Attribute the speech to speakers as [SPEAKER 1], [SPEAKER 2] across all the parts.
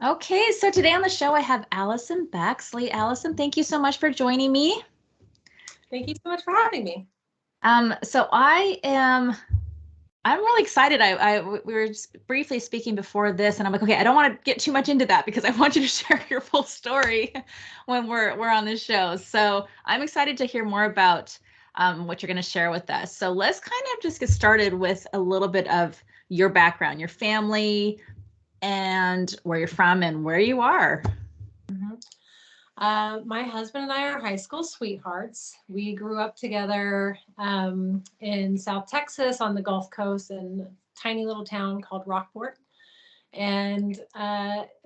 [SPEAKER 1] Okay, so today on the show I have Allison Baxley. Allison, thank you so much for joining me.
[SPEAKER 2] Thank you so much for having me.
[SPEAKER 1] So I'm really excited. We were just briefly speaking before this, and I'm like, okay, I don't want to get too much into that because I want you to share your full story when we're on this show. So I'm excited to hear more about what you're going to share with us. So let's kind of just get started with a little bit of your background, your family, and where you're from and where you are.
[SPEAKER 2] Mhm. My husband and I are high school sweethearts. We grew up together in South Texas on the Gulf Coast in a tiny little town called Rockport. And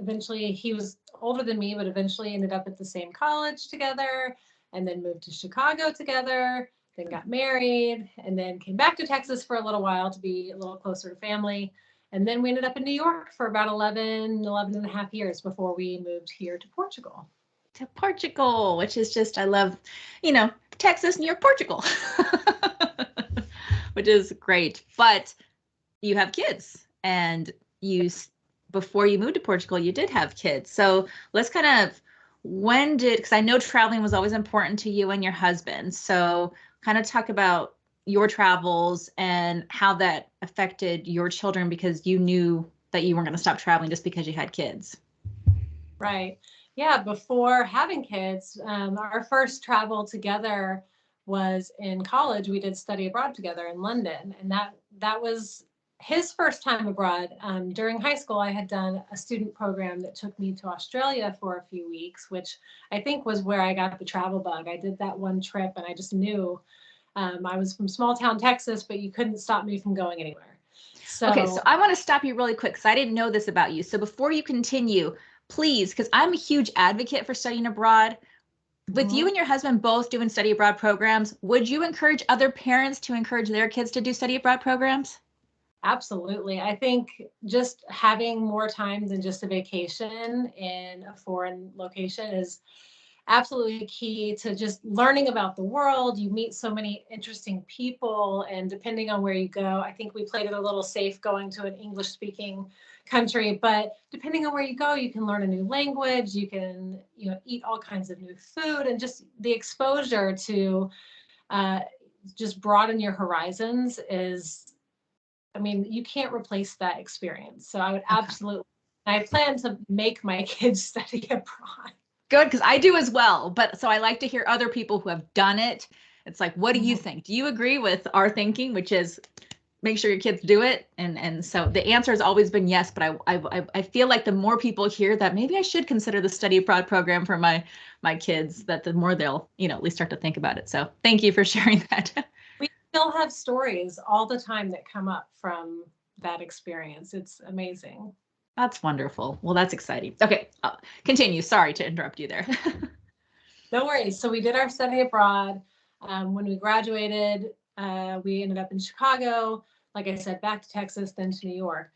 [SPEAKER 2] eventually, he was older than me, but eventually ended up at the same college together and then moved to Chicago together, then got married, and then came back to Texas for a little while to be a little closer to family. And then we ended up in New York for about 11 and a half years before we moved here to Portugal.
[SPEAKER 1] To Portugal, which is just, I love, Texas, New York, Portugal, which is great. But you have kids, and you, before you moved to Portugal, you did have kids. So let's kind of, because I know traveling was always important to you and your husband. So kind of talk about your travels and how that affected your children because you knew that you weren't going to stop traveling just because you had kids.
[SPEAKER 2] Right. Yeah. Before having kids, our first travel together was in college. We did study abroad together in London, and that was his first time abroad. During high school, I had done a student program that took me to Australia for a few weeks, which I think was where I got the travel bug. I did that one trip, and I just knew I was from small town Texas, but you couldn't stop me from going anywhere.
[SPEAKER 1] Okay, so
[SPEAKER 2] So,
[SPEAKER 1] I want to stop you really quick because I didn't know this about you. So before you continue, please, because I'm a huge advocate for studying abroad. With you
[SPEAKER 2] mhm.
[SPEAKER 1] and your husband both doing study abroad programs, would you encourage other parents to encourage their kids to do study abroad programs?
[SPEAKER 2] Absolutely. I think just having more time than just a vacation in a foreign location is absolutely key to just learning about the world. You meet so many interesting people, and depending on where you go, I think we played it a little safe going to an English speaking country, but depending on where you go, you can learn a new language, you can, eat all kinds of new food, and just the exposure to uh, just broaden your horizons is, I mean, you can't replace that experience. So I would
[SPEAKER 1] Okay.
[SPEAKER 2] absolutely, I plan to make my kids study abroad.
[SPEAKER 1] Good, because I do as well. But so I like to hear other people who have done it. It's like, what do you think? Do you agree with our thinking, which is make sure your kids do it? And so the answer has always been yes. But I feel like the more people hear that, maybe I should consider the study abroad program for my kids, that the more they'll at least start to think about it. So thank you for sharing that.
[SPEAKER 2] We still have stories all the time that come up from that experience. It's amazing.
[SPEAKER 1] That's wonderful. Well, that's exciting. Okay, continue. Sorry to interrupt you there.
[SPEAKER 2] No worries. So we did our study abroad. When we graduated, we ended up in Chicago. Like I said, back to Texas, then to New York.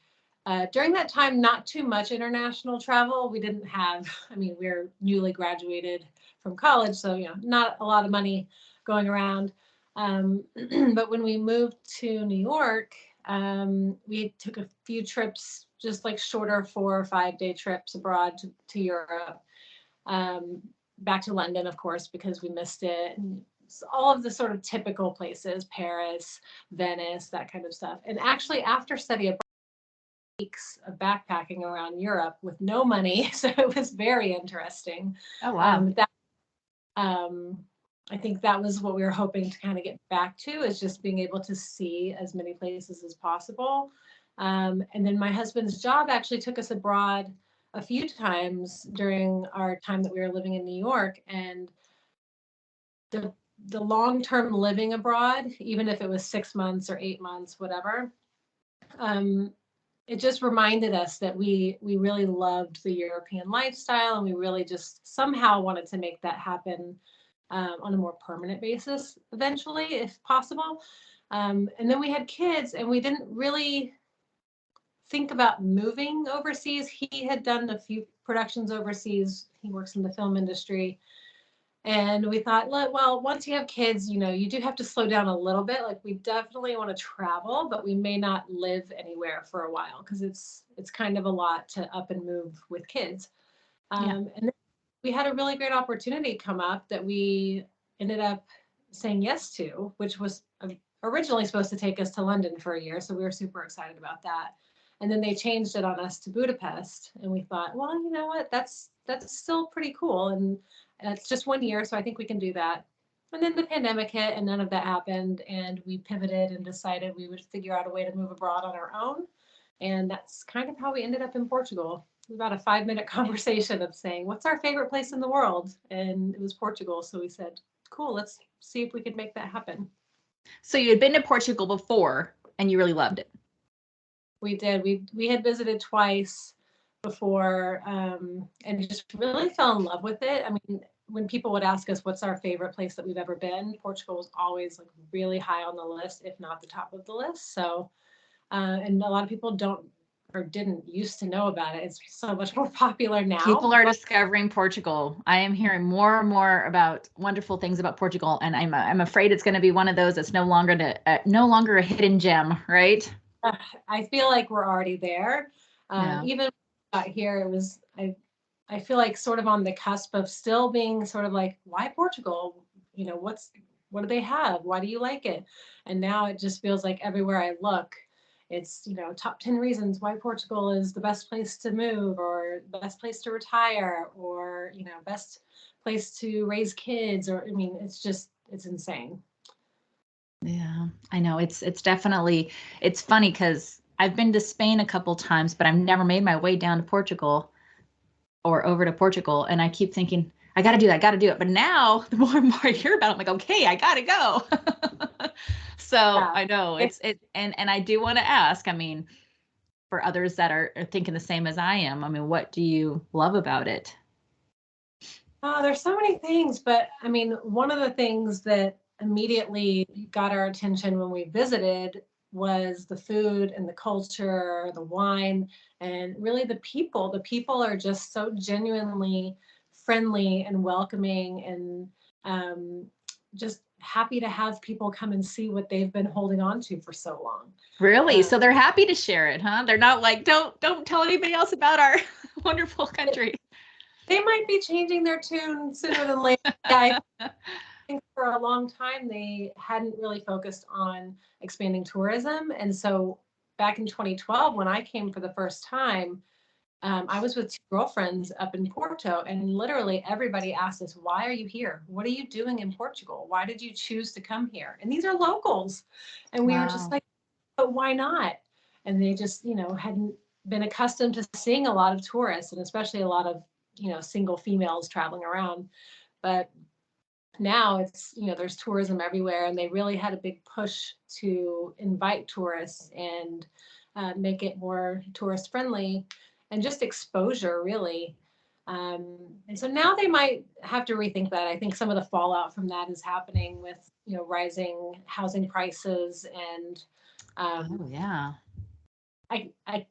[SPEAKER 2] During that time, not too much international travel. We didn't have, I mean, we were newly graduated from college, so, not a lot of money going around. But when we moved to New York, we took a few trips, just like shorter 4 or 5 day trips abroad to Europe. Um, Back to London, of course, because we missed it. And all of the sort of typical places, Paris, Venice, that kind of stuff. And actually, after study abroad, weeks of backpacking around Europe with no money, so it was very interesting.
[SPEAKER 1] Oh, wow.
[SPEAKER 2] That I think that was what we were hoping to kind of get back to, is just being able to see as many places as possible. And then my husband's job actually took us abroad a few times during our time that we were living in New York. And the the long-term living abroad, even if it was 6 months or 8 months, whatever, um, it just reminded us that we really loved the European lifestyle, and we really just somehow wanted to make that happen on a more permanent basis eventually, if possible. And then we had kids, and we didn't really think about moving overseas. He had done a few productions overseas. He works in the film industry. And we thought, well, once you have kids, you do have to slow down a little bit. Like we definitely want to travel, but we may not live anywhere for a while because it's kind of a lot to up and move with kids.
[SPEAKER 1] Yeah.
[SPEAKER 2] And then we had a really great opportunity come up that we ended up saying yes to, which was originally supposed to take us to London for a year. So we were super excited about that. And then they changed it on us to Budapest. And we thought, well, you know what? That's still pretty cool. And it's just 1 year. So I think we can do that. And then the pandemic hit and none of that happened. And we pivoted and decided we would figure out a way to move abroad on our own. And that's kind of how we ended up in Portugal. About a 5-minute conversation of saying, what's our favorite place in the world? And it was Portugal. So we said, cool, let's see if we could make that happen.
[SPEAKER 1] So you had been to Portugal before and you really loved it.
[SPEAKER 2] We did. We had visited twice before and just really fell in love with it. I mean, when people would ask us what's our favorite place that we've ever been, Portugal was always like really high on the list, if not the top of the list. So, and a lot of people don't or didn't used to know about it. It's so much more popular now.
[SPEAKER 1] People are discovering Portugal. I am hearing more and more about wonderful things about Portugal, and I'm afraid it's going to be one of those that's no longer a hidden gem, right?
[SPEAKER 2] I feel like we're already there.
[SPEAKER 1] Yeah.
[SPEAKER 2] Even out here, it was I feel like sort of on the cusp of still being sort of like, why Portugal? What do they have? Why do you like it? And now it just feels like everywhere I look, it's, top 10 reasons why Portugal is the best place to move or best place to retire or, best place to raise kids or, I mean, it's insane.
[SPEAKER 1] Yeah, I know. It's definitely, it's funny because I've been to Spain a couple times, but I've never made my way down to Portugal or over to Portugal. And I keep thinking, I got to do that, I got to do it. But now the more and more I hear about it, I'm like, okay, I got to go. So
[SPEAKER 2] Yeah.
[SPEAKER 1] I know and I do want to ask, I mean, for others that are thinking the same as I am, I mean, what do you love about it?
[SPEAKER 2] There's so many things, but I mean, one of the things that immediately got our attention when we visited was the food and the culture, the wine, and really the people. The people are just so genuinely friendly and welcoming and just happy to have people come and see what they've been holding on to for so long.
[SPEAKER 1] Really? So they're happy to share it, huh? They're not like, don't tell anybody else about our wonderful country.
[SPEAKER 2] They might be changing their tune sooner than later. Yeah, I think for a long time they hadn't really focused on expanding tourism. And so back in 2012, when I came for the first time, I was with 2 girlfriends up in Porto, and literally everybody asked us, why are you here? What are you doing in Portugal? Why did you choose to come here? And these are locals. And we were just like, but why not? And they just, hadn't been accustomed to seeing a lot of tourists and especially a lot of, single females traveling around. But now it's, there's tourism everywhere, and they really had a big push to invite tourists and make it more tourist friendly and just exposure, really. And so now they might have to rethink that. I think some of the fallout from that is happening with, rising housing prices and
[SPEAKER 1] Oh, yeah.
[SPEAKER 2] I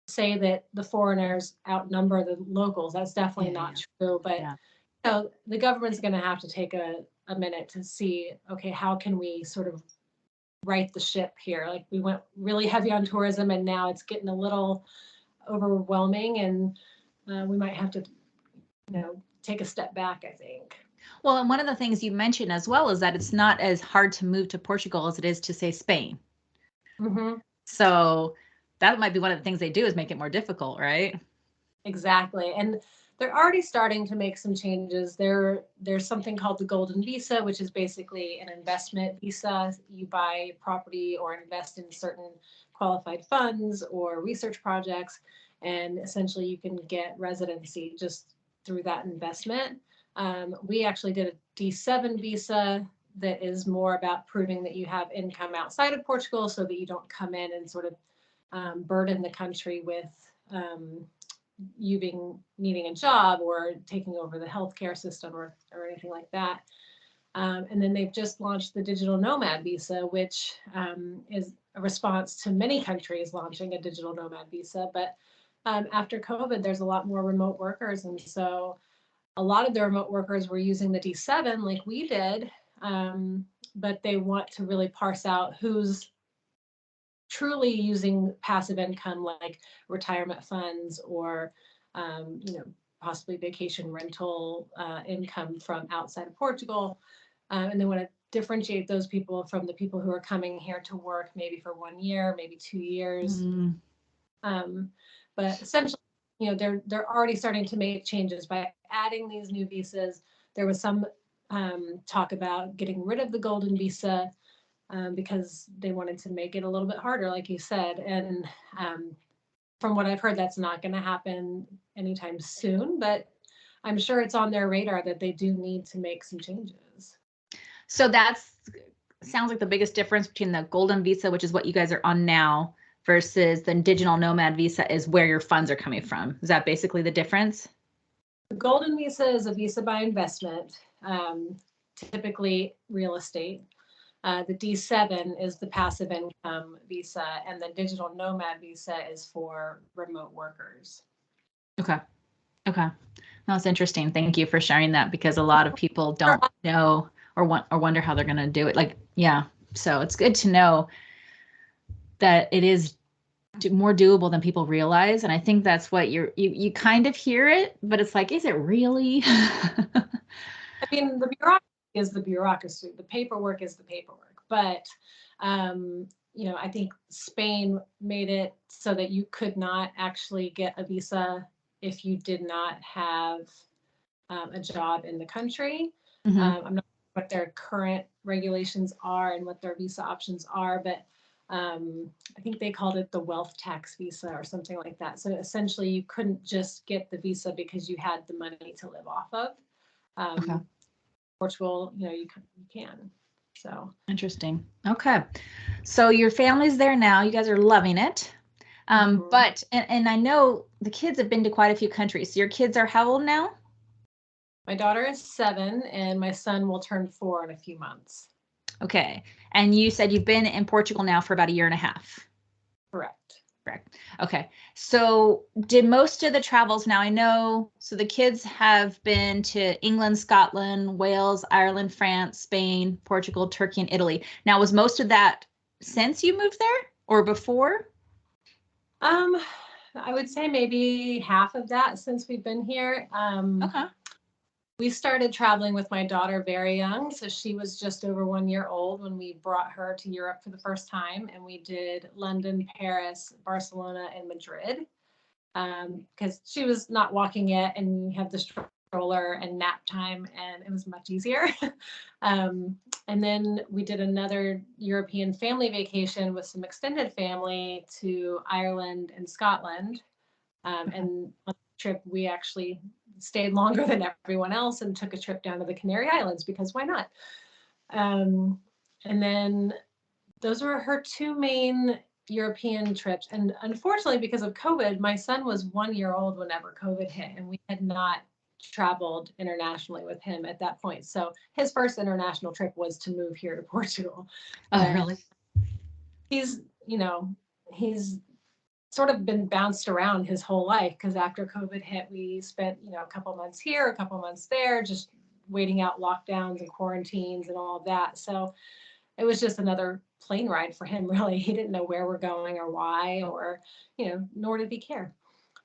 [SPEAKER 2] say that the foreigners outnumber the locals. That's definitely not true, but
[SPEAKER 1] Yeah.
[SPEAKER 2] the government's going to have to take a minute to see, okay, how can we sort of right the ship here? Like we went really heavy on tourism and now it's getting a little overwhelming, and we might have to, take a step back, I think.
[SPEAKER 1] Well, and one of the things you mentioned as well is that it's not as hard to move to Portugal as it is to, say, Spain.
[SPEAKER 2] Mm-hmm.
[SPEAKER 1] So that might be one of the things they do is make it more difficult, right?
[SPEAKER 2] Exactly. And they're already starting to make some changes. There's something called the Golden Visa, which is basically an investment visa. You buy property or invest in certain qualified funds or research projects, and essentially you can get residency just through that investment. We actually did a D7 visa that is more about proving that you have income outside of Portugal so that you don't come in and sort of burden the country with you needing a job or taking over the healthcare system or anything like that. And then they've just launched the digital nomad visa, which is a response to many countries launching a digital nomad visa. But after COVID, there's a lot more remote workers. And so a lot of the remote workers were using the D7 like we did, but they want to really parse out who's truly using passive income like retirement funds or, possibly vacation rental income from outside of Portugal. And they want to differentiate those people from the people who are coming here to work maybe for 1 year, maybe 2 years. But essentially, they're already starting to make changes by adding these new visas. There was some talk about getting rid of the golden visa because they wanted to make it a little bit harder, like you said. And from what I've heard, that's not going to happen anytime soon, but I'm sure it's on their radar that they do need to make some changes.
[SPEAKER 1] So sounds like the biggest difference between the golden visa, which is what you guys are on now, versus the digital nomad visa is where your funds are coming from. Is that basically the difference?
[SPEAKER 2] The golden visa is a visa by investment, typically real estate. The D7 is the passive income visa, and the digital nomad visa is for remote workers.
[SPEAKER 1] Okay. No, that's interesting. Thank you for sharing that, because a lot of people don't know or wonder how they're going to do it. Like, yeah. So it's good to know that it is more doable than people realize. And I think that's what you kind of hear it, but it's like, is it really?
[SPEAKER 2] I mean, the bureaucracy is the bureaucracy. The paperwork is the paperwork. But, I think Spain made it so that you could not actually get a visa if you did not have a job in the country. I'm not sure what their current regulations are and what their visa options are, but I think they called it the wealth tax visa or something like that. So essentially you couldn't just get the visa because you had the money to live off of.
[SPEAKER 1] Okay.
[SPEAKER 2] Portugal, you can. So
[SPEAKER 1] interesting. Okay. So your family's there now. You guys are loving it. But, and I know the kids have been to quite a few countries. So your kids are how old now?
[SPEAKER 2] My daughter is 7 and my son will turn 4 in a few months.
[SPEAKER 1] Okay. And you said you've been in Portugal now for about 1.5 years.
[SPEAKER 2] Correct.
[SPEAKER 1] Okay. So did most of the travels, now I know, so the kids have been to England, Scotland, Wales, Ireland, France, Spain, Portugal, Turkey, and Italy. Now, was most of that since you moved there or before?
[SPEAKER 2] I would say maybe half of that since we've been here.
[SPEAKER 1] Okay.
[SPEAKER 2] We started traveling with my daughter very young. So she was just over 1 year old when we brought her to Europe for the first time. And we did London, Paris, Barcelona, and Madrid because she was not walking yet and we had the stroller and nap time and it was much easier. And then we did another European family vacation with some extended family to Ireland and Scotland. And on the trip, we actually stayed longer than everyone else and took a trip down to the Canary Islands because why not? And then those were her 2 main European trips. And unfortunately, because of COVID, my son was 1 year old whenever COVID hit, and we had not traveled internationally with him at that point. So his first international trip was to move here to Portugal.
[SPEAKER 1] Oh, really?
[SPEAKER 2] He's sort of been bounced around his whole life because after COVID hit, we spent, a couple months here, a couple months there, just waiting out lockdowns and quarantines and all of that. So it was just another plane ride for him, really. He didn't know where we're going or why, or, nor did he care.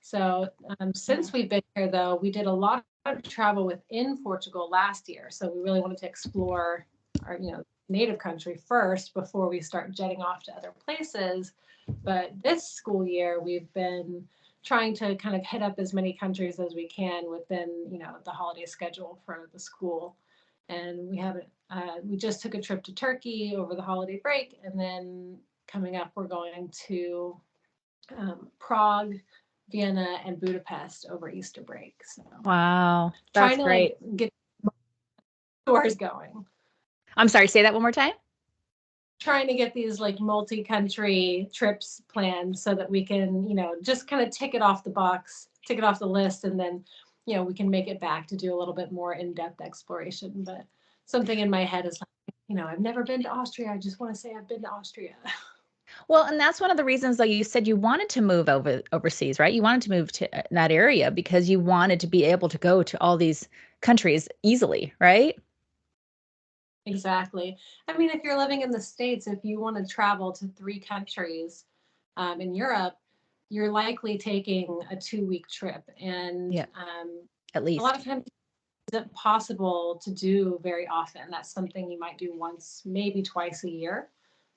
[SPEAKER 2] So since we've been here, though, we did a lot of travel within Portugal last year. So we really wanted to explore our, native country first before we start jetting off to other places. But this school year, we've been trying to kind of hit up as many countries as we can within, the holiday schedule for the school. And we just took a trip to Turkey over the holiday break. And then coming up, we're going to Prague, Vienna, and Budapest over Easter break. So
[SPEAKER 1] wow, that's great.
[SPEAKER 2] Get tours going.
[SPEAKER 1] I'm sorry, say that one more time.
[SPEAKER 2] Trying to get these multi-country trips planned so that we can, just kind of tick it off the list, and then, we can make it back to do a little bit more in-depth exploration. But something in my head is I've never been to Austria. I just want to say I've been to Austria.
[SPEAKER 1] Well, and that's one of the reasons, though, you said you wanted to move overseas, right? You wanted to move to that area because you wanted to be able to go to all these countries easily, right?
[SPEAKER 2] Exactly. I mean, if you're living in the States, if you want to travel to 3 countries in Europe, you're likely taking a 2-week trip. And
[SPEAKER 1] Yeah, at
[SPEAKER 2] a lot
[SPEAKER 1] least.
[SPEAKER 2] of times it isn't possible to do very often. That's something you might do once, maybe twice a year.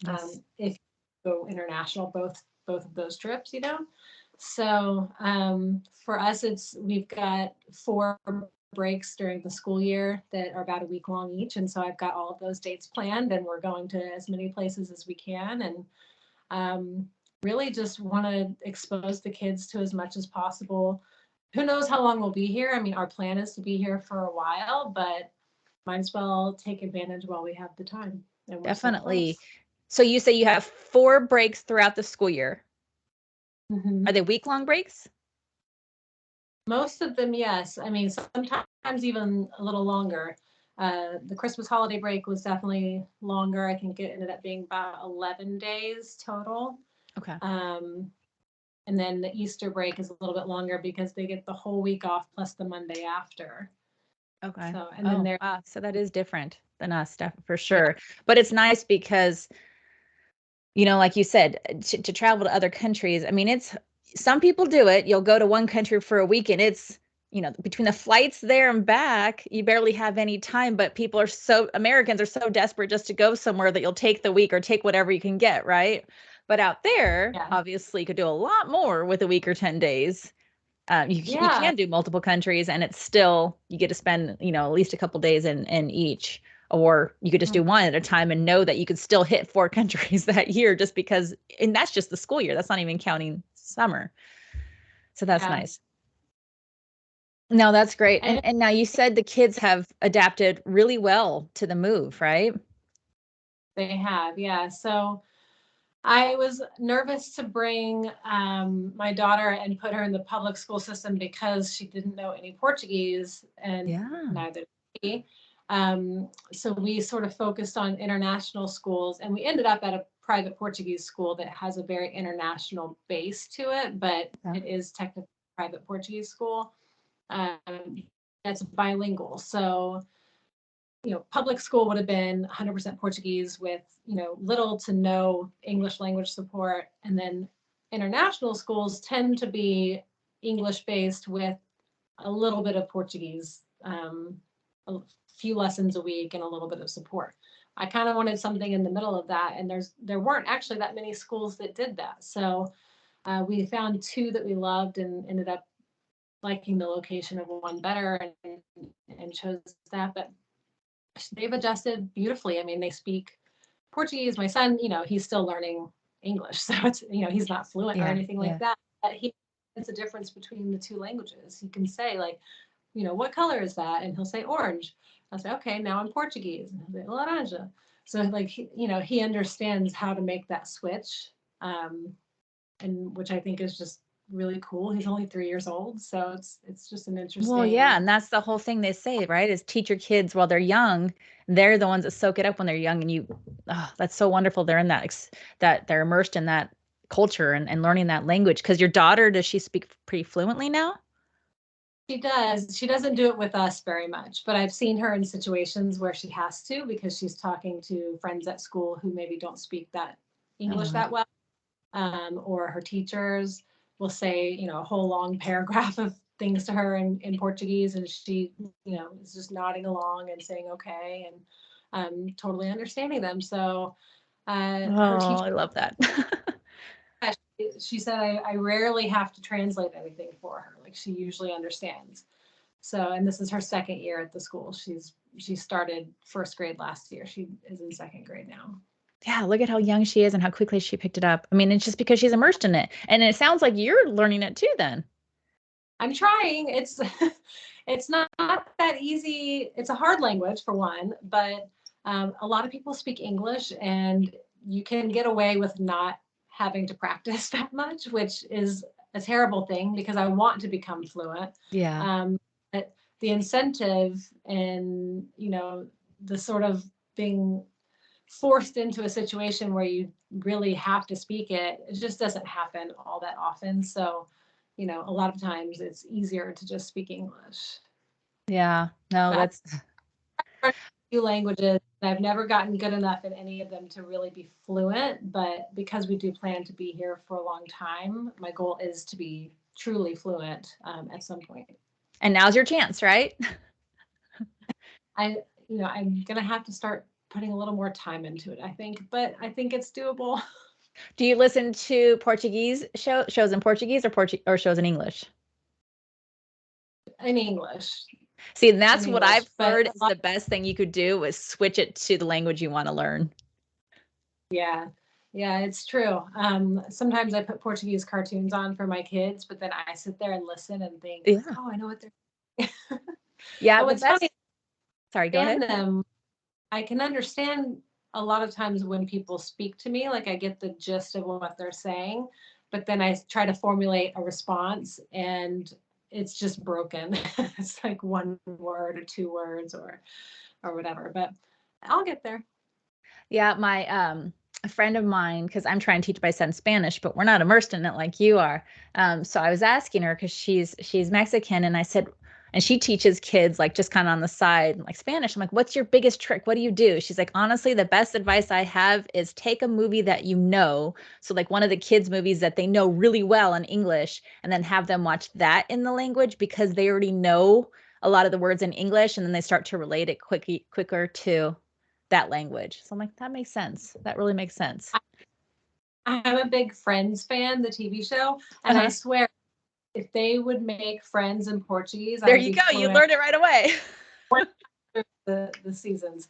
[SPEAKER 1] Yes.
[SPEAKER 2] If you go international, both of those trips, you know. So for us, we've got 4 breaks during the school year that are about a week long each, and so I've got all of those dates planned, and we're going to as many places as we can, and really just want to expose the kids to as much as possible. Who knows how long we'll be here? I mean, our plan is to be here for a while, but might as well take advantage while we have the time, and we're so
[SPEAKER 1] Definitely.
[SPEAKER 2] close.
[SPEAKER 1] So you say you have 4 breaks throughout the school year. Are
[SPEAKER 2] Mhm.
[SPEAKER 1] they week-long breaks?
[SPEAKER 2] Most of them, yes. I mean, sometimes even a little longer. The Christmas holiday break was definitely longer. I think it ended up being about 11 days total.
[SPEAKER 1] Okay.
[SPEAKER 2] Um, and then the Easter break is a little bit longer because they get the whole week off plus the Monday after.
[SPEAKER 1] Okay.
[SPEAKER 2] So, and then
[SPEAKER 1] Oh,
[SPEAKER 2] they're,
[SPEAKER 1] wow. So that is different than us, for
[SPEAKER 2] yeah,
[SPEAKER 1] sure. But it's nice because, like you said, to travel to other countries. I mean, some people do it. You'll go to one country for a week and it's, between the flights there and back, you barely have any time. But Americans are so desperate just to go somewhere that you'll take the week or take whatever you can get, right? But out there,
[SPEAKER 2] yeah,
[SPEAKER 1] obviously, you could do a lot more with a week or 10 days. You
[SPEAKER 2] yeah.
[SPEAKER 1] can do multiple countries and it's still, you get to spend, at least a couple days in each, or you could just do one at a time and know that you could still hit 4 countries that year just because, and that's just the school year. That's not even counting summer. So that's
[SPEAKER 2] Yeah.
[SPEAKER 1] nice. No, that's great. And
[SPEAKER 2] And
[SPEAKER 1] and now you said the kids have adapted really well to the move, right?
[SPEAKER 2] they have, yeah. So I was nervous to bring my daughter and put her in the public school system because she didn't know any Portuguese, and
[SPEAKER 1] Yeah.
[SPEAKER 2] neither did we. So we sort of focused on international schools, and we ended up at a private Portuguese school that has a very international base to it, but
[SPEAKER 1] Yeah.
[SPEAKER 2] it is technically a private Portuguese school that's bilingual. So public school would have been 100% Portuguese with, little to no English language support. And then international schools tend to be English based with a little bit of Portuguese, a few lessons a week and a little bit of support. I kind of wanted something in the middle of that. And there weren't actually that many schools that did that. So we found 2 that we loved and ended up liking the location of one better and chose that. But they've adjusted beautifully. I mean, they speak Portuguese. My son, he's still learning English, so he's not fluent or
[SPEAKER 1] Yeah.
[SPEAKER 2] anything like
[SPEAKER 1] Yeah.
[SPEAKER 2] that. But he knows the difference between the 2 languages. He can say like, what color is that? And he'll say orange. I'll say, okay, now I'm Portuguese. And he'll say laranja. So like, he understands how to make that switch, and which I think is just really cool. He's only 3 years old, so it's just an
[SPEAKER 1] Well, yeah,
[SPEAKER 2] interesting.
[SPEAKER 1] and that's the whole thing they say, right? Is teach your kids while they're young. They're the ones that soak it up when they're young, and that's so wonderful. They're in that they're immersed in that culture and learning that language. Because your daughter, does she speak pretty fluently now?
[SPEAKER 2] She does. She doesn't do it with us very much, but I've seen her in situations where she has to because she's talking to friends at school who maybe don't speak that
[SPEAKER 1] Oh,
[SPEAKER 2] English
[SPEAKER 1] wow.
[SPEAKER 2] that well, or her teachers will say, a whole long paragraph of things to her in Portuguese, and she, is just nodding along and saying okay, and totally understanding them. So her
[SPEAKER 1] Oh,
[SPEAKER 2] teacher,
[SPEAKER 1] I love that.
[SPEAKER 2] she said, I rarely have to translate anything for her. Like she usually understands. So, and this is her second year at the school. She started first grade last year. She is in second grade now.
[SPEAKER 1] Yeah, look at how young she is and how quickly she picked it up. I mean, it's just because she's immersed in it. And it sounds like you're learning it too then.
[SPEAKER 2] I'm trying. It's it's not that easy. It's a hard language for one, but a lot of people speak English, and you can get away with not having to practice that much, which is a terrible thing because I want to become fluent.
[SPEAKER 1] Yeah.
[SPEAKER 2] But the incentive and the sort of being forced into a situation where you really have to speak it. It just doesn't happen all that often. So, you know, a lot of times it's easier to just speak English.
[SPEAKER 1] Yeah, no,
[SPEAKER 2] But
[SPEAKER 1] that's
[SPEAKER 2] I've learned a few languages. I've never gotten good enough in any of them to really be fluent, but because we do plan to be here for a long time, my goal is to be truly fluent at some point.
[SPEAKER 1] and now's your chance, right?
[SPEAKER 2] I'm gonna have to start putting a little more time into it, I think, but I think it's doable.
[SPEAKER 1] Do you listen to Portuguese shows in Portuguese or shows in English?
[SPEAKER 2] In English.
[SPEAKER 1] See, and that's
[SPEAKER 2] In
[SPEAKER 1] what
[SPEAKER 2] English,
[SPEAKER 1] I've
[SPEAKER 2] but
[SPEAKER 1] heard is the best thing you could do is switch it to the language you want to learn.
[SPEAKER 2] yeah, yeah, it's true. Sometimes I put Portuguese cartoons on for my kids, but then I sit there and listen and think, like,
[SPEAKER 1] Yeah.
[SPEAKER 2] oh, I know what they're.
[SPEAKER 1] Yeah,
[SPEAKER 2] And
[SPEAKER 1] the
[SPEAKER 2] what's
[SPEAKER 1] best.
[SPEAKER 2] funny,
[SPEAKER 1] Sorry, go ahead.
[SPEAKER 2] understand them. I can understand a lot of times when people speak to me, like I get the gist of what they're saying, but then I try to formulate a response and it's just broken. It's like one word or two words or whatever, but I'll get there.
[SPEAKER 1] Yeah, my a friend of mine, because I'm trying to teach my son Spanish, but we're not immersed in it like you are. So I was asking her because she's Mexican, and I said, and she teaches kids like just kind of on the side, like Spanish. I'm like, what's your biggest trick? What do you do? She's like, honestly, the best advice I have is take a movie that you know, so like one of the kids' movies that they know really well in English, and then have them watch that in the language because they already know a lot of the words in English, and then they start to relate it quicker to that language. So I'm like, that makes sense. That really makes sense.
[SPEAKER 2] I'm a big Friends fan, the TV show, and I
[SPEAKER 1] Uh-huh.
[SPEAKER 2] swear if they would make Friends in Portuguese, I
[SPEAKER 1] There
[SPEAKER 2] would
[SPEAKER 1] you
[SPEAKER 2] be
[SPEAKER 1] go. You
[SPEAKER 2] fluent
[SPEAKER 1] learned it right away.
[SPEAKER 2] the seasons.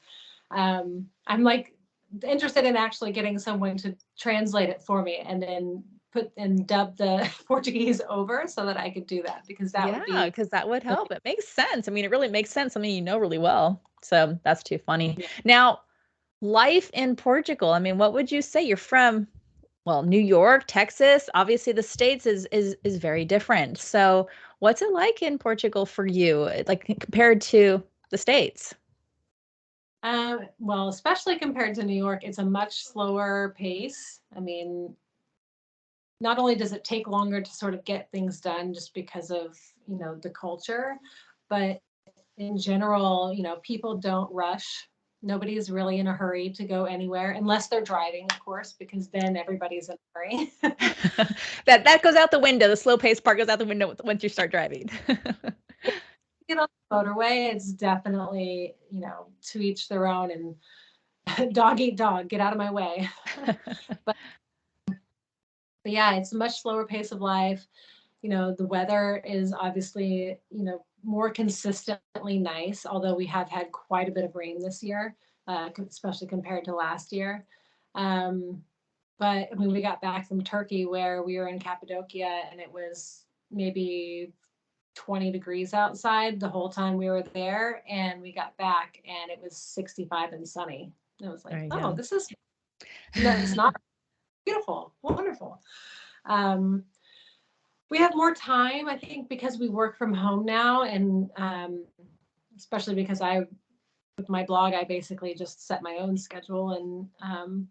[SPEAKER 2] I'm like interested in actually getting someone to translate it for me and then put and dub the Portuguese over so that I could do that because that
[SPEAKER 1] Yeah,
[SPEAKER 2] would be
[SPEAKER 1] because that would help. It makes sense. I mean, it really makes sense. Something you know really well. So that's too funny.
[SPEAKER 2] yeah.
[SPEAKER 1] Now, life in Portugal. I mean, what would you say? You're from, well, New York, Texas. Obviously, the States is very different. So, what's it like in Portugal for you, like compared to the States?
[SPEAKER 2] Well, especially compared to New York, it's a much slower pace. I mean, not only does it take longer to sort of get things done just because of, the culture, but in general, people don't rush. Nobody's really in a hurry to go anywhere unless they're driving, of course, because then everybody's in a hurry.
[SPEAKER 1] That goes out the window. The slow pace part goes out the window once you start driving.
[SPEAKER 2] Get on the motorway, it's definitely, to each their own and dog eat dog, get out of my way. but, but yeah, it's a much slower pace of life. The weather is obviously, more consistently nice, although we have had quite a bit of rain this year, especially compared to last year. Um, but I mean, we got back from Turkey where we were in Cappadocia and it was maybe 20 degrees outside the whole time we were there. And we got back and it was 65 and sunny. And I was
[SPEAKER 1] There
[SPEAKER 2] like,
[SPEAKER 1] you
[SPEAKER 2] oh,
[SPEAKER 1] go.
[SPEAKER 2] this is, no, it's not beautiful, wonderful. Um, we have more time, I think, because we work from home now, and especially because with my blog, I basically just set my own schedule and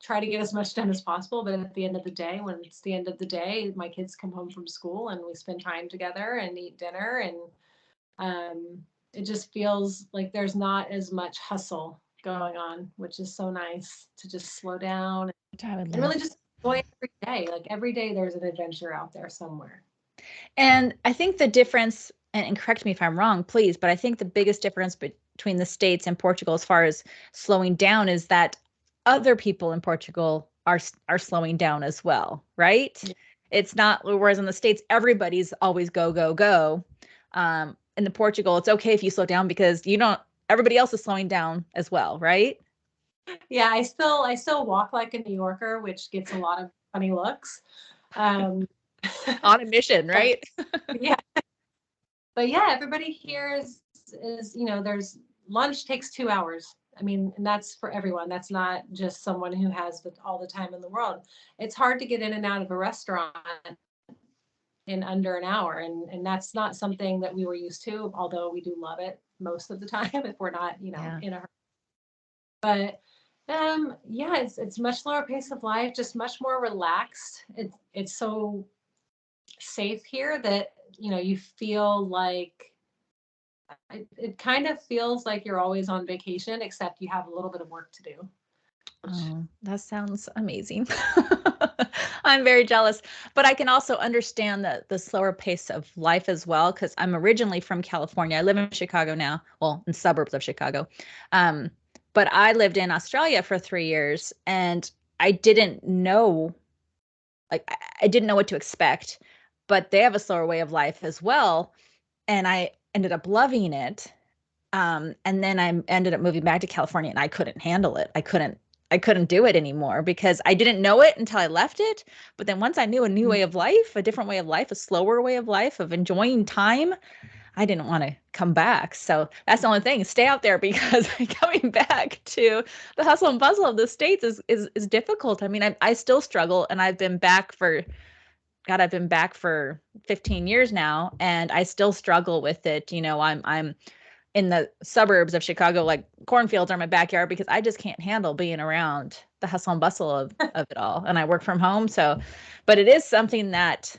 [SPEAKER 2] try to get as much done as possible. But at the end of the day, when it's the end of the day, my kids come home from school and we spend time together and eat dinner, and it just feels like there's not as much hustle going on, which is so nice to just slow down
[SPEAKER 1] Which I would
[SPEAKER 2] and
[SPEAKER 1] love.
[SPEAKER 2] really just enjoy every day. Like every day, there's an adventure out there somewhere.
[SPEAKER 1] And I think the difference, and correct me if I'm wrong, please, but I think the biggest difference between the States and Portugal as far as slowing down is that other people in Portugal are slowing down as well, right?
[SPEAKER 2] Yeah.
[SPEAKER 1] It's not, whereas in the States, everybody's always go, go, go. In the Portugal, it's okay if you slow down because you don't, everybody else is slowing down as well, right?
[SPEAKER 2] Yeah, I still walk like a New Yorker, which gets a lot of funny looks. Um,
[SPEAKER 1] On a mission,
[SPEAKER 2] but
[SPEAKER 1] right?
[SPEAKER 2] yeah, but yeah, everybody here is there's lunch takes 2 hours. I mean, and that's for everyone. That's not just someone who has all the time in the world. It's hard to get in and out of a restaurant in under an hour, and that's not something that we were used to. Although we do love it most of the time if we're not
[SPEAKER 1] Yeah.
[SPEAKER 2] in a hurry. But Yeah, it's much slower pace of life, just much more relaxed. It's so safe here that, you feel like it kind of feels like you're always on vacation, except you have a little bit of work to do.
[SPEAKER 1] Oh, that sounds amazing. I'm very jealous, but I can also understand the slower pace of life as well because I'm originally from California. I live in Chicago now, well, in suburbs of Chicago. Um, but I lived in Australia for 3 years and I didn't know, I didn't know what to expect, but they have a slower way of life as well. And I ended up loving it. And then I ended up moving back to California and I couldn't handle it. I couldn't do it anymore because I didn't know it until I left it. But then once I knew a new way of life, a different way of life, a slower way of life, of enjoying time, I didn't want to come back. So that's the only thing. Stay out there because coming back to the hustle and bustle of the States is difficult. I mean, I still struggle and I've been back for 15 years now and I still struggle with it. I'm in the suburbs of Chicago, like cornfields are my backyard because I just can't handle being around the hustle and bustle of it all. And I work from home. So, but it is something that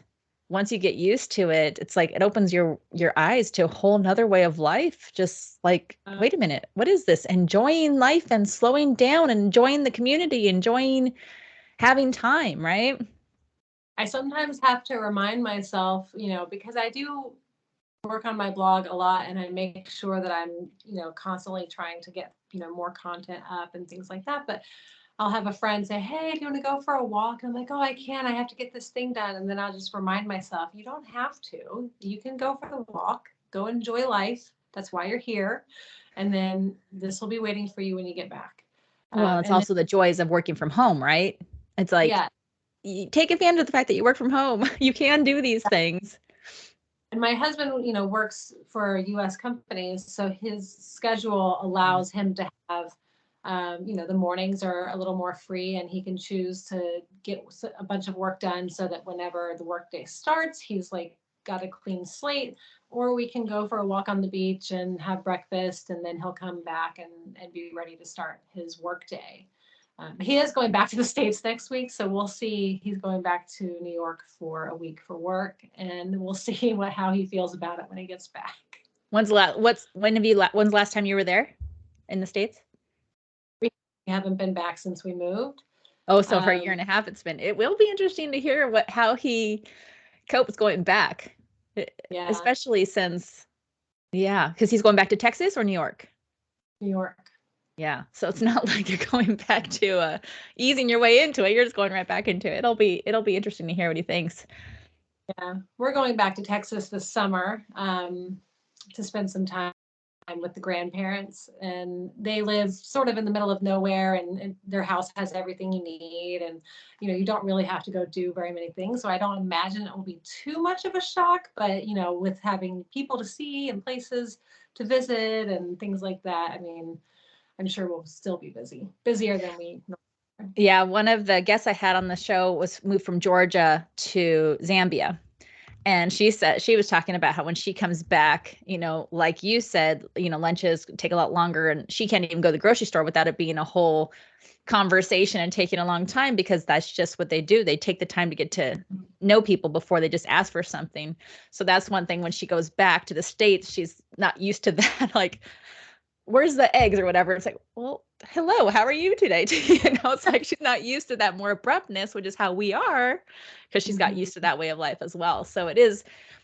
[SPEAKER 1] once you get used to it, it's like it opens your eyes to a whole nother way of life. Just like, wait a minute, what is this? Enjoying life and slowing down and enjoying the community, enjoying having time, right?
[SPEAKER 2] I sometimes have to remind myself, because I do work on my blog a lot and I make sure that I'm, constantly trying to get, more content up and things like that. But I'll have a friend say, "Hey, do you want to go for a walk?" And I'm like, "Oh, I can't. I have to get this thing done." And then I'll just remind myself, you don't have to. You can go for the walk, go enjoy life. That's why you're here. And then this will be waiting for you when you get back.
[SPEAKER 1] Well, it's
[SPEAKER 2] And then,
[SPEAKER 1] also the joys of working from home, right? It's like
[SPEAKER 2] yeah,
[SPEAKER 1] you take advantage of the fact that you work from home. You can do these things.
[SPEAKER 2] and my husband, works for US companies, so his schedule allows him to have, the mornings are a little more free and he can choose to get a bunch of work done so that whenever the workday starts, he's like got a clean slate, or we can go for a walk on the beach and have breakfast and then he'll come back and be ready to start his workday. He is going back to the States next week, so we'll see. He's going back to New York for a week for work, and we'll see how he feels about it when he gets back.
[SPEAKER 1] When's the last time you were there in the States?
[SPEAKER 2] We haven't been back since we moved.
[SPEAKER 1] Oh, so for a year and a half it's been. It will be interesting to hear how he copes going back.
[SPEAKER 2] Yeah,
[SPEAKER 1] Especially since, yeah, because he's going back to Texas or New York.
[SPEAKER 2] New York.
[SPEAKER 1] Yeah. So it's not like you're going back to easing your way into it. You're just going right back into it. It'll be interesting to hear what he thinks.
[SPEAKER 2] Yeah, we're going back to Texas this summer to spend some time with the grandparents, and they live sort of in the middle of nowhere, and their house has everything you need, and you don't really have to go do very many things, so I don't imagine it will be too much of a shock, but with having people to see and places to visit and things like that, I mean, I'm sure we'll still be busier than we normally
[SPEAKER 1] Yeah, one of the guests I had on the show was moved from Georgia to Zambia. And she said she was talking about how when she comes back, like you said, lunches take a lot longer and she can't even go to the grocery store without it being a whole conversation and taking a long time because that's just what they do. They take the time to get to know people before they just ask for something. So that's one thing when she goes back to the States, she's not used to that. Like, where's the eggs or whatever? It's like, well, hello, how are you today? It's like she's not used to that more abruptness, which is how we are, because she's got used to that way of life as well. So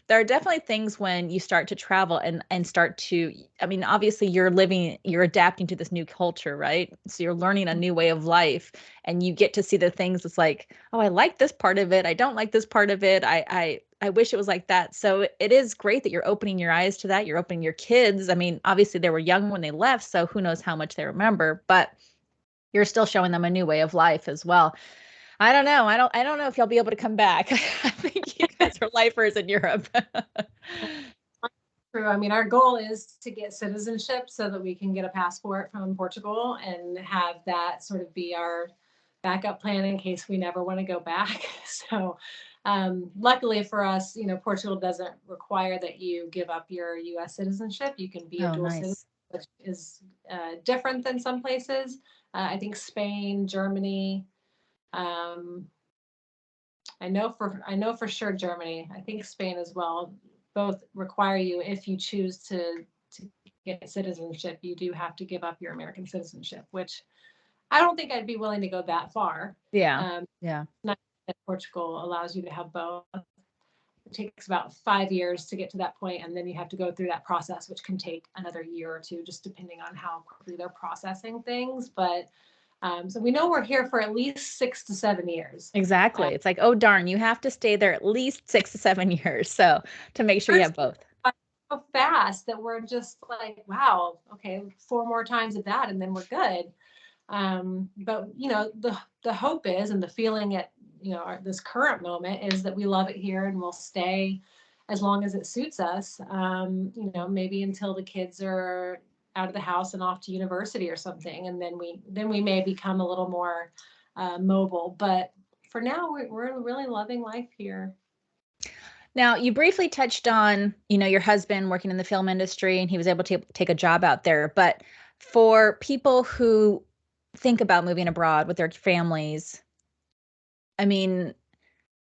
[SPEAKER 1] there are definitely things when you start to travel and start to, I mean, obviously you're adapting to this new culture, right? So you're learning a new way of life and you get to see the things. It's like, oh, I like this part of it. I don't like this part of it. I wish it was like that. So it is great that you're opening your eyes to that. You're opening your kids. I mean, obviously they were young when they left, so who knows how much they remember, but you're still showing them a new way of life as well. I don't know. I don't know if you'll be able to come back. I think you guys are lifers in Europe.
[SPEAKER 2] True. I mean, our goal is to get citizenship so that we can get a passport from Portugal and have that sort of be our backup plan in case we never want to go back. So, luckily for us, Portugal doesn't require that you give up your U.S. citizenship. You can be a
[SPEAKER 1] Oh,
[SPEAKER 2] dual citizen
[SPEAKER 1] nice.
[SPEAKER 2] which is different than some places. I think Spain, Germany. I know for sure Germany. I think Spain as well. Both require you, if you choose to get citizenship, you do have to give up your American citizenship, which I don't think I'd be willing to go that far.
[SPEAKER 1] Yeah.
[SPEAKER 2] Not that Portugal allows you to have both. It takes about 5 years to get to that point, and then you have to go through that process, which can take another year or two, just depending on how quickly they're processing things. But so we know we're here for at least 6 to 7 years.
[SPEAKER 1] Exactly. It's like, oh, darn, you have to stay there at least 6 to 7 years. So to make sure you have both.
[SPEAKER 2] So fast that we're just like, wow, okay, 4 more times of that, and then we're good. But the hope is, and the feeling at this current moment is that we love it here and we'll stay as long as it suits us. Maybe until the kids are out of the house and off to university or something, and then we may become a little more mobile. But for now, we're really loving life here.
[SPEAKER 1] Now, you briefly touched on, your husband working in the film industry, and he was able to take a job out there. But for people who think about moving abroad with their families, I mean,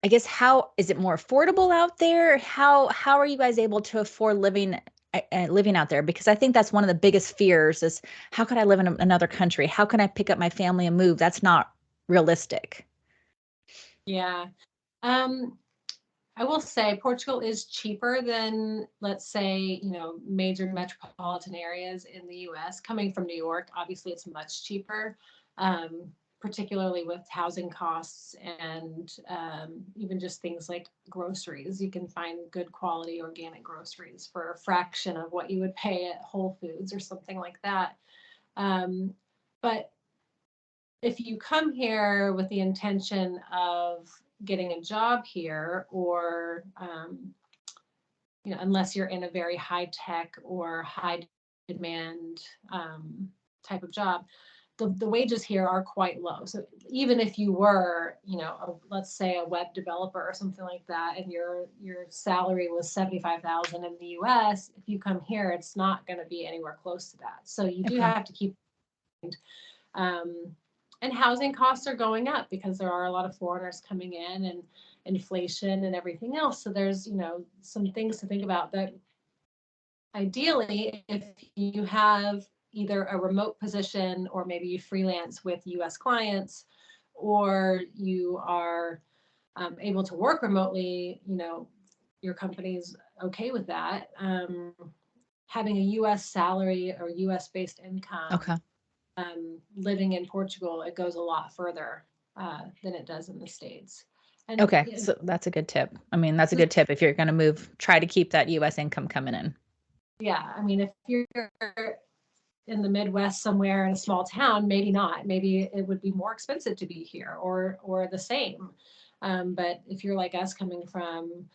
[SPEAKER 1] I guess, how is it more affordable out there? How are you guys able to afford living out there? Because I think that's one of the biggest fears is, how could I live in another country? How can I pick up my family and move? That's not realistic.
[SPEAKER 2] Yeah. I will say Portugal is cheaper than, let's say, major metropolitan areas in the US. Coming from New York, obviously it's much cheaper, particularly with housing costs and even just things like groceries. You can find good quality organic groceries for a fraction of what you would pay at Whole Foods or something like that. But if you come here with the intention of getting a job here, or unless you're in a very high tech or high demand type of job, the wages here are quite low. So even if you were, let's say a web developer or something like that, and your salary was 75,000 in the US, if you come here, it's not going to be anywhere close to that. So you do have to keep. And housing costs are going up because there are a lot of foreigners coming in, and inflation and everything else. So there's, some things to think about. That ideally, if you have either a remote position, or maybe you freelance with US clients, or you are able to work remotely, your company's okay with that. Having a US salary or US based income.
[SPEAKER 1] Okay.
[SPEAKER 2] Living in Portugal, it goes a lot further than it does in the States. And
[SPEAKER 1] okay, so that's a good tip. I mean, that's a good tip. If you're going to move, try to keep that US income coming in.
[SPEAKER 2] Yeah, I mean, if you're in the Midwest somewhere in a small town, maybe not. Maybe it would be more expensive to be here, or the same. But if you're like us, coming from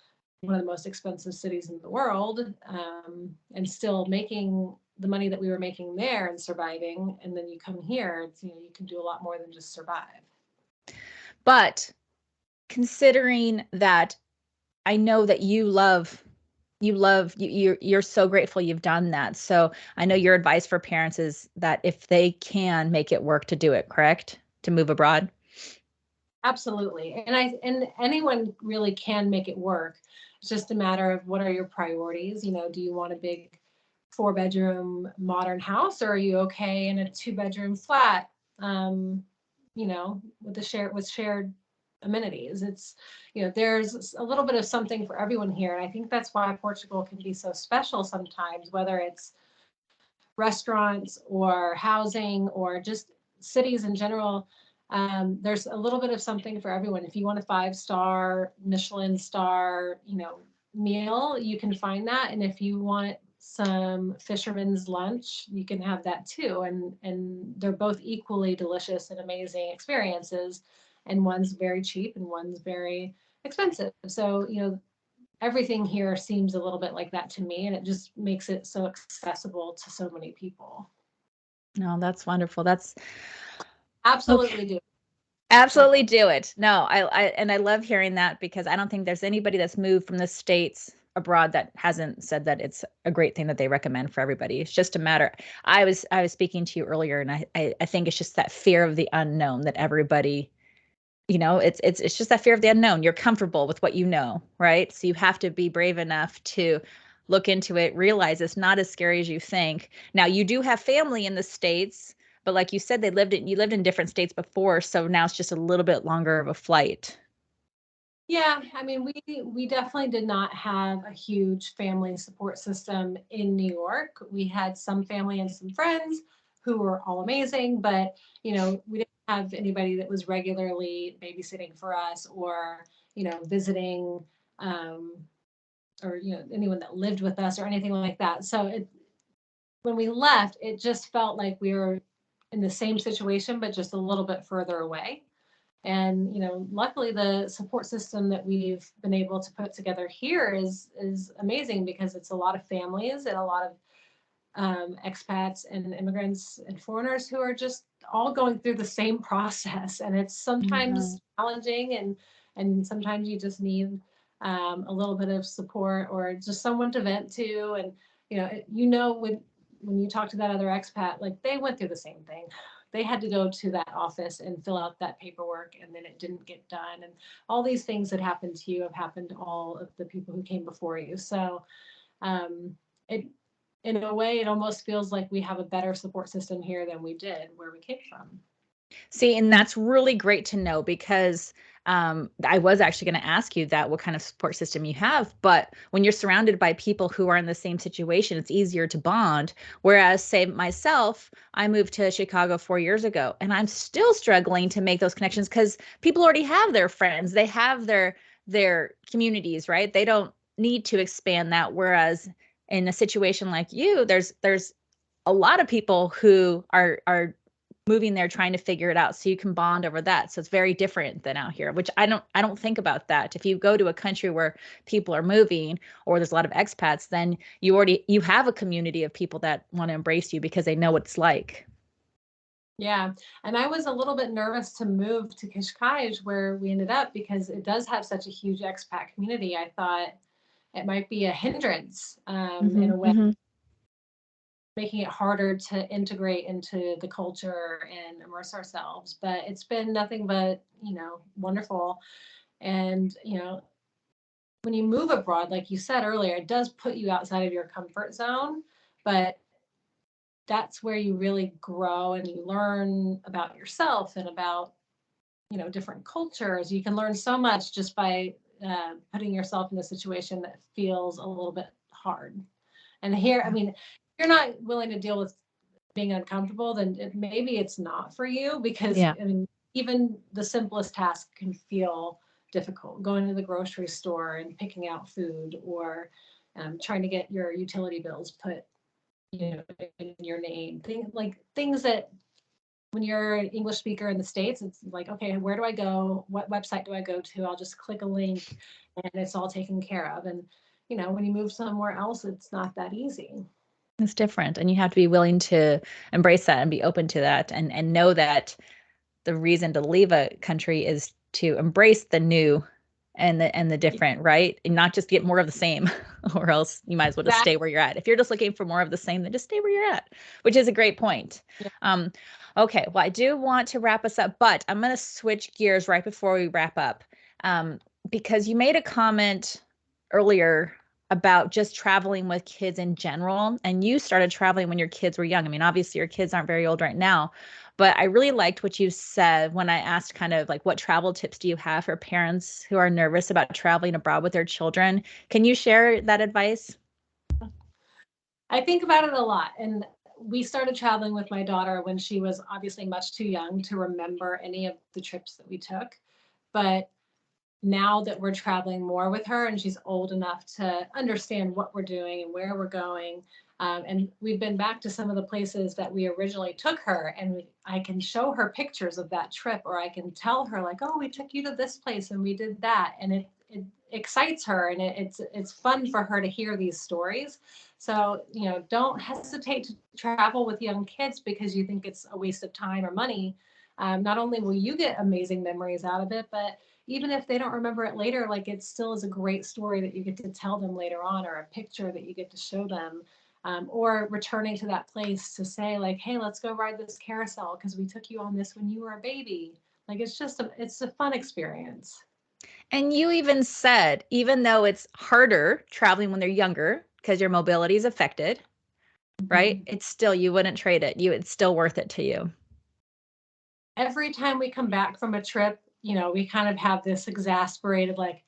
[SPEAKER 2] one of the most expensive cities in the world, and still making the money that we were making there and surviving, and then you come here, it's, you can do a lot more than just survive.
[SPEAKER 1] But considering that, I know that you're so grateful you've done that. So I know your advice for parents is that if they can make it work, to do it, correct? To move abroad.
[SPEAKER 2] Absolutely. And anyone really can make it work. It's just a matter of, what are your priorities? Do you want a big 4-bedroom modern house, or are you okay in a 2-bedroom flat, with shared amenities? It's, there's a little bit of something for everyone here. And I think that's why Portugal can be so special sometimes, whether it's restaurants or housing or just cities in general. There's a little bit of something for everyone. If you want a 5-star Michelin star, meal, you can find that. And if you want some fisherman's lunch, you can have that too. And they're both equally delicious and amazing experiences. And one's very cheap and one's very expensive. So, everything here seems a little bit like that to me, and it just makes it so accessible to so many people.
[SPEAKER 1] No, that's wonderful. That's
[SPEAKER 2] absolutely
[SPEAKER 1] okay.
[SPEAKER 2] Do it.
[SPEAKER 1] Absolutely do it. No, I love hearing that, because I don't think there's anybody that's moved from the States abroad that hasn't said that it's a great thing that they recommend for everybody. It's just a matter. I was speaking to you earlier, and I think it's just that fear of the unknown that everybody, it's just that fear of the unknown. You're comfortable with what you know, right? So you have to be brave enough to look into it, realize it's not as scary as you think. Now, you do have family in the States, but like you said, you lived in different states before, so now it's just a little bit longer of a flight.
[SPEAKER 2] Yeah, I mean, we definitely did not have a huge family support system in New York. We had some family and some friends who were all amazing, but we didn't have anybody that was regularly babysitting for us or visiting, or anyone that lived with us or anything like that. So when we left, it just felt like we were in the same situation, but just a little bit further away. And luckily the support system that we've been able to put together here is amazing, because it's a lot of families and a lot of expats and immigrants and foreigners who are just all going through the same process. And it's sometimes challenging, and sometimes you just need a little bit of support or just someone to vent to. And when you talk to that other expat, like, they went through the same thing. They had to go to that office and fill out that paperwork, and then it didn't get done. And all these things that happened to you have happened to all of the people who came before you. So it, in a way, it almost feels like we have a better support system here than we did where we came from.
[SPEAKER 1] See, and that's really great to know, because I was actually going to ask you that, what kind of support system you have. But when you're surrounded by people who are in the same situation, it's easier to bond. Whereas, say, myself, I moved to Chicago 4 years ago, and I'm still struggling to make those connections, because people already have their friends. They have their communities, right? They don't need to expand that. Whereas in a situation like you, there's a lot of people who are moving there trying to figure it out, so you can bond over that. So it's very different than out here, which I don't think about that. If you go to a country where people are moving, or there's a lot of expats, then you have a community of people that want to embrace you because they know what it's like.
[SPEAKER 2] Yeah, and I was a little bit nervous to move to Kishkai, where we ended up, because it does have such a huge expat community. I thought it might be a hindrance in a way, making it harder to integrate into the culture and immerse ourselves. But it's been nothing but, wonderful. And, when you move abroad, like you said earlier, it does put you outside of your comfort zone, but that's where you really grow and you learn about yourself and about, different cultures. You can learn so much just by putting yourself in a situation that feels a little bit hard. And here, I mean, if you're not willing to deal with being uncomfortable, then maybe it's not for you, because
[SPEAKER 1] Yeah.
[SPEAKER 2] I mean, even the simplest task can feel difficult. Going to the grocery store and picking out food, or trying to get your utility bills put, in your name. Things that, when you're an English speaker in the States, it's like, okay, where do I go? What website do I go to? I'll just click a link and it's all taken care of. And when you move somewhere else, it's not that easy.
[SPEAKER 1] It's different, and you have to be willing to embrace that and be open to that, and know that the reason to leave a country is to embrace the new and the different, right? And not just get more of the same, or else you might as well just stay where you're at. If you're just looking for more of the same, then just stay where you're at, which is a great point.
[SPEAKER 2] Yeah.
[SPEAKER 1] Okay, well, I do want to wrap us up, but I'm going to switch gears right before we wrap up, because you made a comment earlier about just traveling with kids in general, and you started traveling when your kids were young. I mean, obviously your kids aren't very old right now, but I really liked what you said when I asked kind of like, what travel tips do you have for parents who are nervous about traveling abroad with their children? Can you share that advice?
[SPEAKER 2] I think about it a lot. And we started traveling with my daughter when she was obviously much too young to remember any of the trips that we took. But now that we're traveling more with her and she's old enough to understand what we're doing and where we're going, and we've been back to some of the places that we originally took her, and I can show her pictures of that trip, or I can tell her like, oh, we took you to this place and we did that, and it excites her, and it's fun for her to hear these stories. So don't hesitate to travel with young kids because you think it's a waste of time or money. Not only will you get amazing memories out of it, but even if they don't remember it later, like it still is a great story that you get to tell them later on, or a picture that you get to show them. Or returning to that place to say like, hey, let's go ride this carousel because we took you on this when you were a baby. Like it's a fun experience.
[SPEAKER 1] And you even said, even though it's harder traveling when they're younger because your mobility is affected, right?
[SPEAKER 2] Mm-hmm.
[SPEAKER 1] It's still, you wouldn't trade it. It's still worth it to you.
[SPEAKER 2] Every time we come back from a trip, we kind of have this exasperated, like,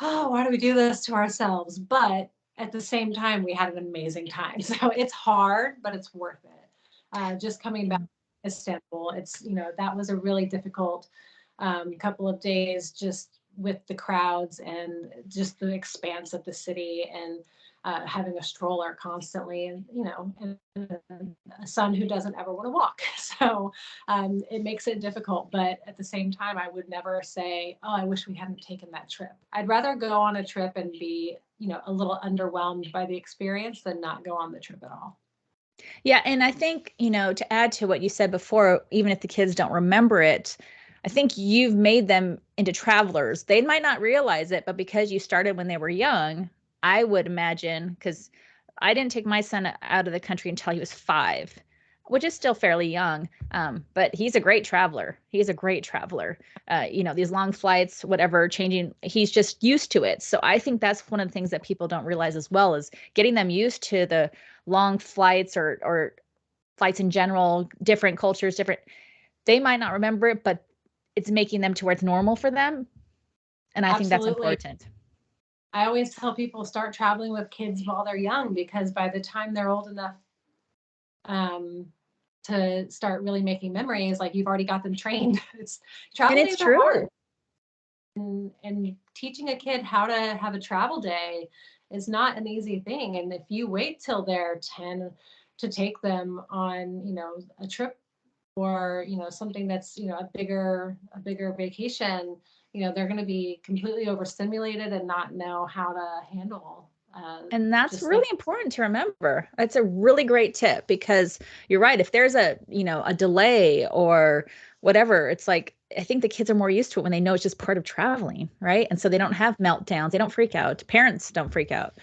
[SPEAKER 2] oh, why do we do this to ourselves? But at the same time, we had an amazing time. So it's hard, but it's worth it. Just coming back to Istanbul, that was a really difficult couple of days just with the crowds and just the expanse of the city, and having a stroller constantly, and a son who doesn't ever want to walk. So it makes it difficult. But at the same time, I would never say, oh, I wish we hadn't taken that trip. I'd rather go on a trip and be, a little underwhelmed by the experience than not go on the trip at all.
[SPEAKER 1] Yeah. And I think, to add to what you said before, even if the kids don't remember it, I think you've made them into travelers. They might not realize it, but because you started when they were young, I would imagine, because I didn't take my son out of the country until he was 5, which is still fairly young. But he's a great traveler. He's a great traveler. These long flights, whatever, changing, he's just used to it. So I think that's one of the things that people don't realize as well, is getting them used to the long flights or flights in general, different cultures, they might not remember it, but it's making them to where it's normal for them. And I think that's important.
[SPEAKER 2] I always tell people, start traveling with kids while they're young, because by the time they're old enough to start really making memories, like you've already got them trained. Travel days are hard. And teaching a kid how to have a travel day is not an easy thing. And if you wait till they're 10 to take them on, a trip, or, something that's, a bigger vacation, they're going to be completely overstimulated and not know how to handle.
[SPEAKER 1] And that's really important to remember. It's a really great tip, because you're right. If there's a delay or whatever, it's like, I think the kids are more used to it when they know it's just part of traveling, right? And so they don't have meltdowns. They don't freak out. Parents don't freak out.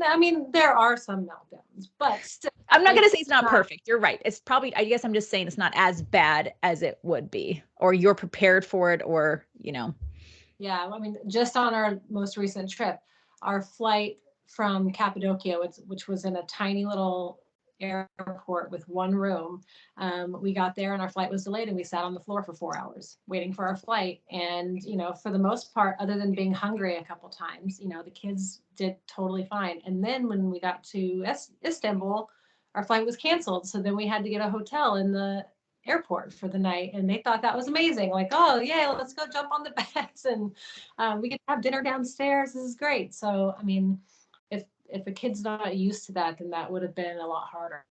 [SPEAKER 2] I mean, there are some meltdowns, but still,
[SPEAKER 1] I'm not going to say it's not perfect. You're right. It's probably, I guess I'm just saying it's not as bad as it would be, or you're prepared for it, or,
[SPEAKER 2] Yeah, I mean, just on our most recent trip, our flight from Cappadocia, which was in a tiny little airport with one room, we got there and our flight was delayed, and we sat on the floor for 4 hours waiting for our flight. And, for the most part, other than being hungry a couple times, the kids did totally fine. And then when we got to Istanbul, our flight was canceled. So then we had to get a hotel in the airport for the night, and they thought that was amazing. Like, oh yeah, let's go jump on the beds, and we get to have dinner downstairs. This is great. So, I mean, if a kid's not used to that, then that would have been a lot harder.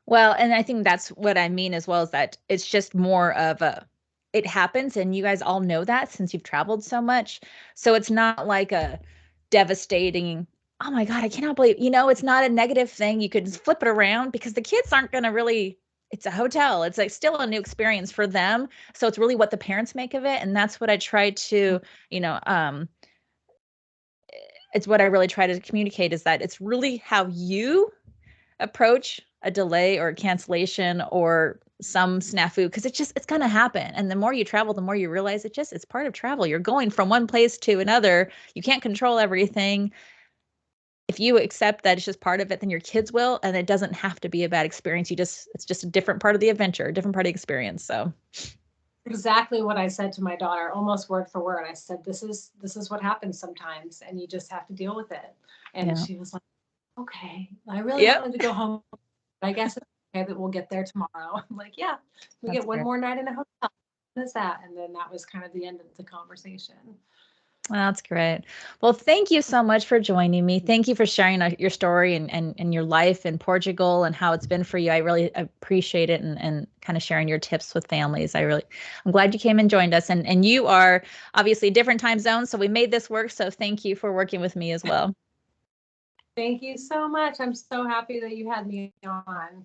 [SPEAKER 1] Well, and I think that's what I mean as well, is that it's just more of it happens, and you guys all know that since you've traveled so much. So it's not like a devastating, oh my God, I cannot believe, it's not a negative thing. You could flip it around, because the kids aren't going to really, it's a hotel. It's like still a new experience for them. So it's really what the parents make of it. And that's what I try to, it's what I really try to communicate, is that it's really how you approach a delay or a cancellation or some snafu, because it's going to happen. And the more you travel, the more you realize it's part of travel. You're going from one place to another. You can't control everything. If you accept that it's just part of it, then your kids will, and it doesn't have to be a bad experience. It's just a different part of the adventure, a different part of the experience. So
[SPEAKER 2] exactly what I said to my daughter, almost word for word. I said, this is what happens sometimes, and you just have to deal with it. And she was like, okay, I really wanted to go home. I guess it's okay that we'll get there tomorrow. I'm like, yeah, we get one more night in a hotel. What is that? And then that was kind of the end of the conversation.
[SPEAKER 1] Well, that's great. Well, thank you so much for joining me. Thank you for sharing your story and your life in Portugal and how it's been for you. I really appreciate it, and kind of sharing your tips with families. I'm glad you came and joined us. And you are obviously a different time zone, so we made this work. So thank you for working with me as well.
[SPEAKER 2] Thank you so much. I'm so happy that you had me on.